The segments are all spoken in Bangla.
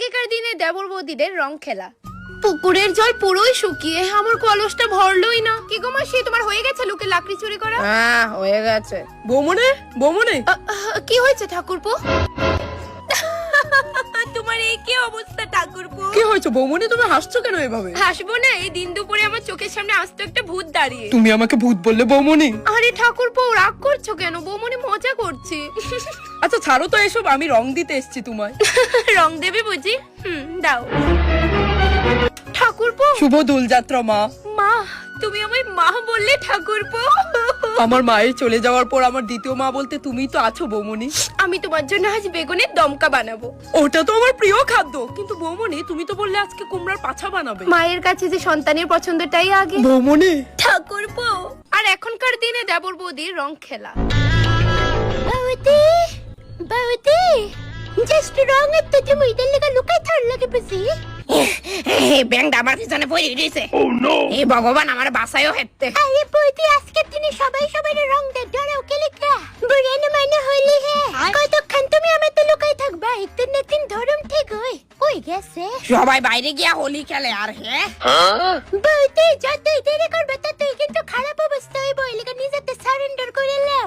আগেকার দিনে দেবর বৌদিদের রং খেলা। পুকুরের জল পুরোই শুকিয়ে আমার কলসটা ভরলোই না। কি গো মাসি, তোমার হয়ে গেছে লোকে লাকড়ি চুরি করা? হ্যাঁ হয়ে গেছে। বৌমনে বৌমনে কি হয়েছে ঠাকুরপো? তোমার এই কি অবস্থা ঠাকুরপো? কি হয়েছে বৌমনে, তুমি হাসছো কেন এভাবে? হাসবো না, এই দিন দুপুরে আমার চোখের সামনে আস্ত একটা ভূত দাঁড়িয়ে। তুমি আমাকে ভূত বললে বৌমনি? আরে ঠাকুরপো রাগ করছো কেন? বৌমনি মজা করছি। আচ্ছা ছাড়ো তো এসব, আমি রং দিতে এসেছি তোমায়। রং দেবে বুঝি? দাও। ঠাকুরপো শুভ দোলযাত্রা মা। মা, তুমি আমায় মা বললে ঠাকুরপো? আমার মায়ের চলে যাওয়ার পর আমার দ্বিতীয় মা বলতে তুমিই তো আছো বৌমনি। আমি তোমার জন্য আজ বেগুনের দমকা বানাবো। ওটা তো আমার প্রিয় খাদ্য, কিন্তু বৌমনি তুমি তো বললে আজকে কুমড়ার পাছা বানাবে। মায়ের কাছে যে সন্তানের পছন্দটাই আগে। বৌমনি ঠাকুরপো আর এখনকার দিনে দেবর বৌদির রং খেলা। বৌদি বৌদি, জাস্ট রং এত তুমি ইদার লাগা লুকাই থার লাগে বুঝি। ব্যাংক আমার পিছনে পড়ে গেছে। ও নো, এ ভগবান আমার বাসায়ও হেতে। আরে বৌদি, আজকে দিনে সবাই সবাই রং দে, ডরাও কে লিখা বুড়ে না মানে হলি হে। কতক্ষণ তুমি আমাতে লুকাই থাকবা? একদিন না একদিন ধরম ঠিক হই কই গেছে। সবাই বাইরে গিয়া হোলি খেলে আর হে। বৌদি যতই দেরি করবে ততই কিন্তু খারাপ অবস্থা হইব, এলাকা নিজেতে সারেন্ডার করে নাও।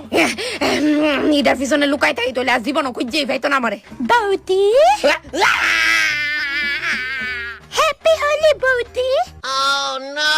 নিদার পিছনে লুকাই থাকি তোলে আজ জীবন খুঁজেই পাইতো না আমারে। বৌদি হ্যাপি হোলি বৌদি। Oh no!